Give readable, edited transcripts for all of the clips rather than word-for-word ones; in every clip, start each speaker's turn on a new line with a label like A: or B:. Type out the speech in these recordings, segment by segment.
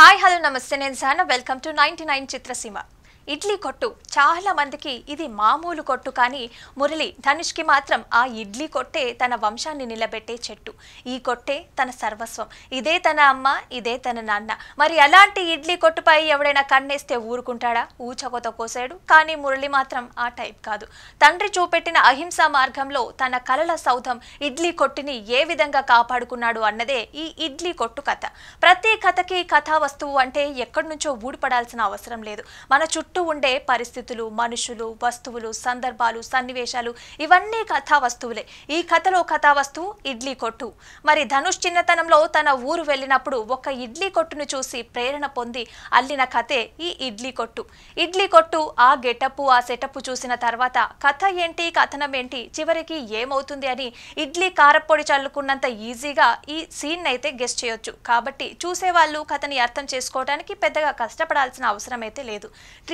A: Hi hello నమస్తే నేను Sahana welcome to 99 చిత్రసీమ. ఇడ్లీ కొట్టు చాలా మందికి ఇది మామూలు కొట్టు కానీ మురళి ధనుష్కి మాత్రం ఆ ఇడ్లీ కొట్టే తన వంశాన్ని నిలబెట్టే చెట్టు. ఈ కొట్టే తన సర్వస్వం. ఇదే తన అమ్మ, ఇదే తన నాన్న. మరి అలాంటి ఇడ్లీ కొట్టుపై ఎవడైనా కన్నేస్తే ఊరుకుంటాడా? ఊచకొత కోసాడు. కానీ మురళి మాత్రం ఆ టైప్ కాదు. తండ్రి చూపెట్టిన అహింసా మార్గంలో తన కలల సౌధం ఇడ్లీ కొట్టుని ఏ విధంగా కాపాడుకున్నాడు అన్నదే ఈ ఇడ్లీ కొట్టు కథ. ప్రతి కథకి కథా వస్తువు అంటే ఎక్కడి నుంచో ఊడిపడాల్సిన అవసరం లేదు. మన చుట్టూ ఉండే పరిస్థితులు, మనుషులు, వస్తువులు, సందర్భాలు, సన్నివేశాలు ఇవన్నీ కథా వస్తువులే. ఈ కథలో కథా వస్తువు ఇడ్లీ కొట్టు. మరి ధనుష్ చిన్నతనంలో తన ఊరు వెళ్ళినప్పుడు ఒక ఇడ్లీ కొట్టును చూసి ప్రేరణ పొంది అల్లిన కథే ఈ ఇడ్లీ కొట్టు. ఇడ్లీ కొట్టు ఆ గెటప్, ఆ సెటప్ చూసిన తర్వాత కథ ఏంటి, కథనం ఏంటి, చివరికి ఏమవుతుంది అని ఇడ్లీ కారపొడి చల్లుకున్నంత ఈజీగా ఈ సీన్ అయితే గెస్ట్ చేయొచ్చు. కాబట్టి చూసేవాళ్ళు కథని అర్థం చేసుకోవడానికి పెద్దగా కష్టపడాల్సిన అవసరం అయితే లేదు.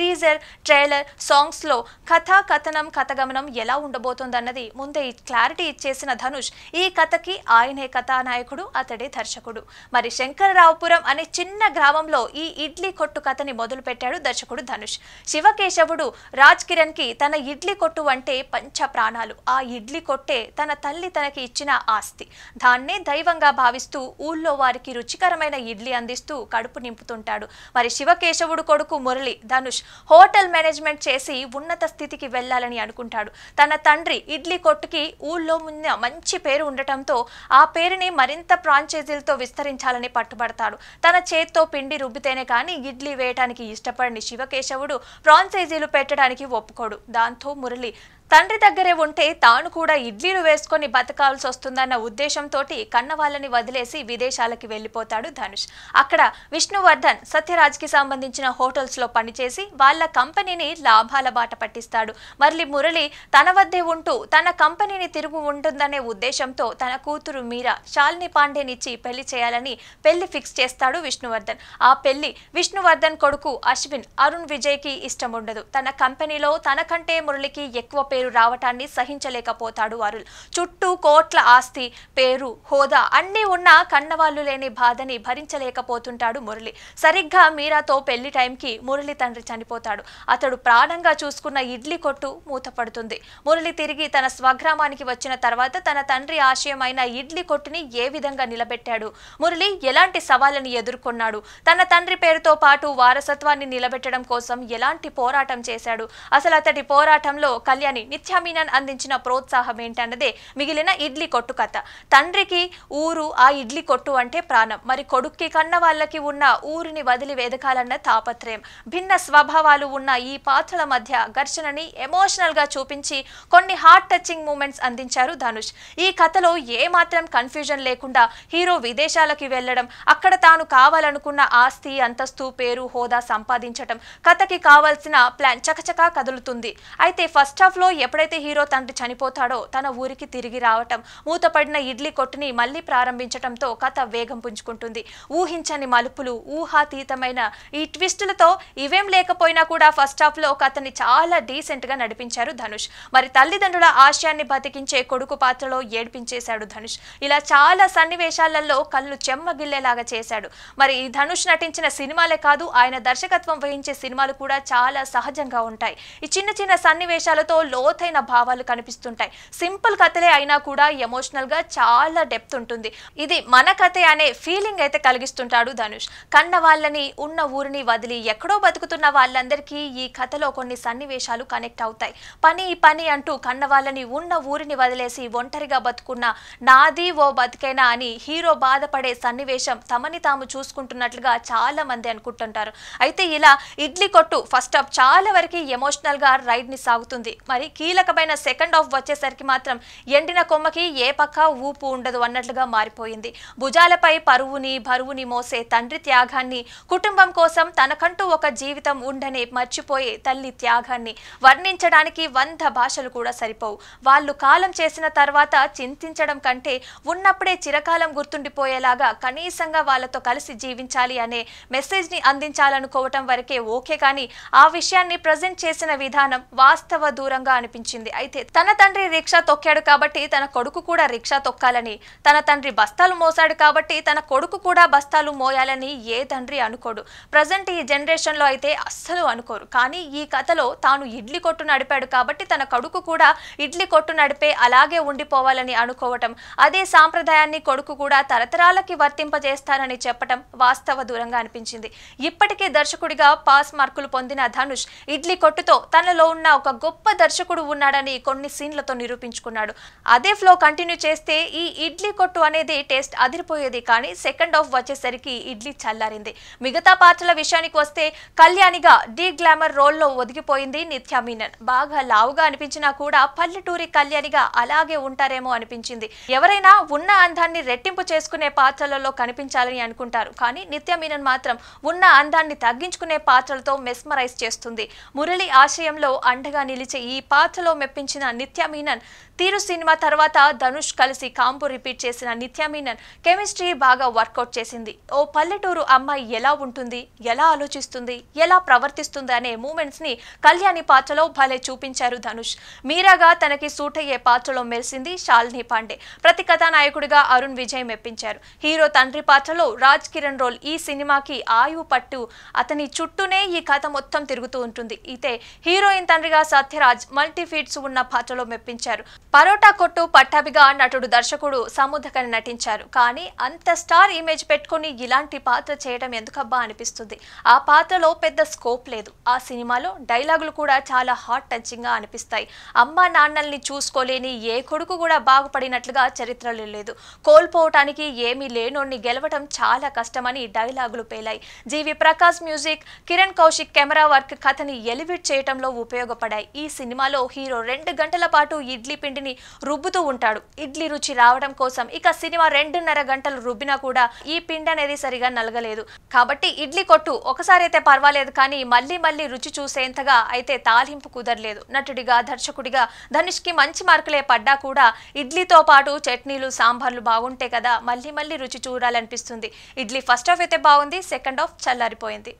A: టీజర్, ట్రైలర్, సాంగ్స్ లో కథ, కథనం, కథగమనం ఎలా ఉండబోతోందన్నది ముందే క్లారిటీ ఇచ్చేసిన ధనుష్ ఈ కథకి ఆయనే కథానాయకుడు, అతడే దర్శకుడు. మరి శంకరరావుపురం అనే చిన్న గ్రామంలో ఈ ఇడ్లీ కొట్టు కథని మొదలు పెట్టాడు దర్శకుడు ధనుష్. శివకేశవుడు రాజ్ కిరణ్ కి తన ఇడ్లీ కొట్టు అంటే పంచ ప్రాణాలు. ఆ ఇడ్లీ కొట్టే తన తల్లి తనకి ఇచ్చిన ఆస్తి. దాన్నే దైవంగా భావిస్తూ ఊళ్ళో వారికి రుచికరమైన ఇడ్లీ అందిస్తూ కడుపు నింపుతుంటాడు. మరి శివకేశవుడు కొడుకు మురళి ధనుష్ హోటల్ మేనేజ్మెంట్ చేసి ఉన్నత స్థితికి వెళ్లాలని అనుకుంటాడు. తన తండ్రి ఇడ్లీ కొట్టుకి ఊళ్ళో మంచి పేరు ఉండటంతో ఆ పేరుని మరింత ఫ్రాంచైజీలతో విస్తరించాలని పట్టుబడతాడు. తన చేత్తో పిండి రుబ్బితేనే కానీ ఇడ్లీ వేయటానికి ఇష్టపడని శివకేశవుడు ఫ్రాంచైజీలు పెట్టడానికి ఒప్పుకోడు. దాంతో మురళి తండ్రి దగ్గరే ఉంటే తాను కూడా ఇడ్లీలు వేసుకొని బతకాల్సి వస్తుందన్న ఉద్దేశంతో కన్నవాళ్ళని వదిలేసి విదేశాలకి వెళ్ళిపోతాడు ధనుష్. అక్కడ విష్ణువర్ధన్ సత్యరాజ్కి సంబంధించిన హోటల్స్ లో పనిచేసి వాళ్ళ కంపెనీని లాభాల బాట పట్టిస్తాడు. మళ్ళీ మురళి తన వద్దే ఉంటూ తన కంపెనీని తిరుగు ఉంటుందనే ఉద్దేశంతో తన కూతురు మీరా శాలిని పాండేనిచ్చి పెళ్లి చేయాలని పెళ్లి ఫిక్స్ చేస్తాడు విష్ణువర్ధన్. ఆ పెళ్లి విష్ణువర్ధన్ కొడుకు అశ్విన్ అరుణ్ విజయ్ కి ఇష్టం ఉండదు. తన కంపెనీలో తనకంటే మురళికి ఎక్కువ పేరు రావటాన్ని సహించలేకపోతాడు అరుణ్. చుట్టూ కోట్ల ఆస్తి, పేరు, హోదా అన్నీ ఉన్నా కన్నవాళ్లు లేని బాధని భరించలేకపోతుంటాడు మురళి. సరిగ్గా మీరాతో పెళ్లి టైంకి మురళి తండ్రి చనిపోతాడు. అతడు ప్రాణంగా చూసుకున్న ఇడ్లీ కొట్టు మూతపడుతుంది. మురళి తిరిగి తన స్వగ్రామానికి వచ్చిన తర్వాత తన తండ్రి ఆశయమైన ఇడ్లీ కొట్టుని ఏ విధంగా నిలబెట్టాడు, మురళి ఎలాంటి సవాళ్ళని ఎదుర్కొన్నాడు, తన తండ్రి పేరుతో పాటు వారసత్వాన్ని నిలబెట్టడం కోసం ఎలాంటి పోరాటం చేశాడు, అసలు అతడి పోరాటంలో కళ్యాణి నిత్యామీనన్ అందించిన ప్రోత్సాహం ఏంటన్నదే మిగిలిన ఇడ్లీ కొట్టు కథ. తండ్రికి ఊరు, ఆ ఇడ్లీ కొట్టు అంటే ప్రాణం. మరి కొడుక్కి కన్న వాళ్ళకి ఉన్న ఊరిని వదిలి వెదకాలన్న తాపత్రయం. భిన్న స్వభావాలు ఉన్న ఈ పాత్రల మధ్య ఘర్షణని ఎమోషనల్ గా చూపించి కొన్ని హార్ట్ టచింగ్ మూమెంట్స్ అందించారు ధనుష్. ఈ కథలో ఏ మాత్రం కన్ఫ్యూజన్ లేకుండా హీరో విదేశాలకి వెళ్లడం, అక్కడ తాను కావాలనుకున్న ఆస్తి, అంతస్తు, పేరు, హోదా సంపాదించడం, కథకి కావాల్సిన ప్లాన్ చకచకా కదులుతుంది. అయితే ఫస్ట్ హాఫ్ లో ఎప్పుడైతే హీరో తండ్రి చనిపోతాడో తన ఊరికి తిరిగి రావటం, మూతపడిన ఇడ్లీ కొట్టుని మళ్లీ ప్రారంభించటంతో కథ వేగం పుంజుకుంటుంది. ఊహించని మలుపులు, ఊహాతీతమైన ఈ ట్విస్టులతో ఇవేం లేకపోయినా కూడా ఫస్ట్ హాఫ్ లో కథని చాలా డీసెంట్ గా నడిపించారు ధనుష్. మరి తల్లిదండ్రుల ఆశయాన్ని బతికించే కొడుకు పాత్రలో ఏడ్పించేశాడు ధనుష్. ఇలా చాలా సన్నివేశాలలో కళ్ళు చెమ్మగిల్లేలాగా చేశాడు. మరి ఈ ధనుష్ నటించిన సినిమాలే కాదు, ఆయన దర్శకత్వం వహించే సినిమాలు కూడా చాలా సహజంగా ఉంటాయి. ఈ చిన్న చిన్న సన్నివేశాలతో లోతైన భావాలు కనిపిస్తుంటాయి. సింపుల్ కథలే అయినా కూడా ఎమోషనల్ గా చాలా డెప్త్ ఉంటుంది. ఇది మన కథే అనే ఫీలింగ్ అయితే కలిగిస్తుంటాడు ధనుష్. కన్న వాళ్ళని, ఉన్న ఊరిని వదిలి ఎక్కడో బతుకుతున్న వాళ్ళందరికీ ఈ కథలో కొన్ని సన్నివేశాలు కనెక్ట్ అవుతాయి. పని పని అంటూ కన్న వాళ్ళని, ఉన్న ఊరిని వదిలేసి ఒంటరిగా బతుకున్న నాది ఓ బతికేనా అని హీరో బాధపడే సన్నివేశం తమని తాము చూసుకుంటున్నట్లుగా చాలా మంది అనుకుంటుంటారు. అయితే ఇలా ఇడ్లీ కొట్టు ఫస్ట్ హాఫ్ చాలా వరకు ఎమోషనల్ గా రైడ్ ని సాగుతుంది. మరి కీలకమైన సెకండ్ హాఫ్ వచ్చేసరికి మాత్రం ఎండిన కొమ్మకి ఏ పక్క ఊపు ఉండదు అన్నట్లుగా మారిపోయింది. భుజాలపై బరువుని మోసే తండ్రి త్యాగాన్ని, కుటుంబం కోసం తనకంటూ ఒక జీవితం ఉండనే మర్చిపోయే తల్లి త్యాగాన్ని వర్ణించడానికి 100 భాషలు కూడా సరిపోవు. వాళ్ళు కాలం చేసిన తర్వాత చింతించడం కంటే ఉన్నప్పుడే చిరకాలం గుర్తుండిపోయేలాగా కనీసంగా వాళ్ళతో కలిసి జీవించాలి అనే మెసేజ్ ని అందించాలనుకోవటం వరకే ఓకే. కానీ ఆ విషయాన్ని ప్రజెంట్ చేసిన విధానం వాస్తవ దూరంగా అనిపించింది. అయితే తన తండ్రి రిక్షా తొక్కాడు కాబట్టి తన కొడుకు కూడా రిక్షా తొక్కాలని, తన తండ్రి బస్తాలు మోసాడు కాబట్టి తన కొడుకు కూడా బస్తాలు మోయాలని ఏ తండ్రి అనుకోడు. ప్రజెంట్ ఈ జనరేషన్ లో అయితే అస్సలు అనుకోరు. కానీ ఈ కథలో తాను ఇడ్లీ కొట్టు నడిపాడు కాబట్టి తన కొడుకు కూడా ఇడ్లీ కొట్టు నడిపే అలాగే ఉండిపోవాలని అనుకోవటం, అదే సాంప్రదాయాన్ని కొడుకు కూడా తరతరాలకి వర్తింపజేస్తానని చెప్పటం వాస్తవ దూరంగా అనిపించింది. ఇప్పటికే దర్శకుడిగా పాస్ మార్కులు పొందిన ధనుష్ ఇడ్లీ కొట్టుతో తనలో ఉన్న ఒక గొప్ప దర్శకుడు ఉన్నాడని కొన్ని సీన్లతో నిరూపించుకున్నాడు. అదే ఫ్లో కంటిన్యూ చేస్తే ఈ ఇడ్లీ కొట్టు అనేది టేస్ట్ అదిరిపోయేది. కానీ సెకండ్ హాఫ్ వచ్చేసరికి ఇడ్లీ చల్లారింది. మిగతా పాత్రల విషయానికి వస్తే కళ్యాణిగా డీ గ్లామర్ రోల్లో ఒదిగిపోయింది నిత్యా మీనన్. బాగా లావుగా అనిపించినా కూడా పల్లెటూరి కళ్యాణిగా అలాగే ఉంటారేమో అనిపించింది. ఎవరైనా ఉన్న అందాన్ని రెట్టింపు చేసుకునే పాత్రలలో కనిపించాలని అనుకుంటారు. కానీ నిత్యా మీనన్ మాత్రం ఉన్న అందాన్ని తగ్గించుకునే పాత్రలతో మెస్మరైజ్ చేస్తుంది. మురళి ఆశయంలో అండగా నిలిచే ఈ పాత్రలో మెప్పించిన నిత్యా మీనన్ తీరు సినిమా తర్వాత ధనుష్ కలిసి కాంబో రిపీట్ చేసిన నిత్యా మీనన్ కెమిస్ట్రీ బాగా వర్కౌట్ చేసింది. ఓ పల్లెటూరు అమ్మాయి ఎలా ఉంటుంది, ఎలా ఆలోచిస్తుంది, ఎలా ప్రవర్తిస్తుంది అనే మూమెంట్స్ ని కళ్యాణి పాత్రలో భలే చూపించారు ధనుష్. మీరాగా తనకి సూట్ అయ్యే పాత్రలో మెరిసింది శాలిని పాండే. ప్రతి కథానాయకుడిగా అరుణ్ విజయ్ మెప్పించారు. హీరో తండ్రి పాత్రలో రాజ్ కిరణ్ రోల్ ఈ సినిమాకి ఆయువు పట్టు. అతని చుట్టూనే ఈ కథ మొత్తం తిరుగుతూ ఉంటుంది. అయితే హీరోయిన్ తండ్రిగా సత్యరాజ్ మల్టీ ఫీట్స్ ఉన్న పాత్రలో మెప్పించారు. పరోటా కొట్టు పట్టాభిగా నటుడు దర్శకుడు సముద్రకని నటించారు. కానీ అంత స్టార్ ఇమేజ్ పెట్టుకుని ఇలాంటి పాత్ర చేయడం ఎందుకబ్బా అనిపిస్తుంది. ఆ పాత్రలో పెద్ద స్కోప్ లేదు. ఆ సినిమాలో డైలాగులు కూడా చాలా హార్ట్ టచింగ్ గా అనిపిస్తాయి. అమ్మా నాన్నల్ని చూసుకోలేని ఏ కొడుకు కూడా బాగుపడినట్లుగా చరిత్రలో లేదు. కోల్పోవటానికి ఏమీ లేనోడిని గెలవటం చాలా కష్టమని డైలాగులు పేలాయి. GV Prakash music, Kiran Kaushik camera work కథని ఎలివేట్ చేయటంలో ఉపయోగపడాయి. ఈ సినిమాలో హీరో 2 గంటల పాటు ఇడ్లీ పిండిని రుబ్బుతూ ఉంటాడు. ఇడ్లీ రుచి రావడం కోసం ఇక సినిమా 2.5 గంటలు రుబ్బినా కూడా ఈ పిండి అనేది సరిగా నలగలేదు. కాబట్టి ఇడ్లీ కొట్టు ఒకసారి అయితే పర్వాలేదు, కానీ మళ్ళీ రుచి చూసేంతగా అయితే తాలింపు కుదరలేదు. నటుడిగా దర్శకుడిగా ధనుష్ కి మంచి మార్కులే పడ్డా కూడా ఇడ్లీతో పాటు చట్నీలు సాంబార్లు బాగుంటే కదా మళ్ళీ రుచి చూడాలనిపిస్తుంది. ఇడ్లీ ఫస్ట్ హాఫ్ అయితే బాగుంది, సెకండ్ హాఫ్ చల్లారిపోయింది.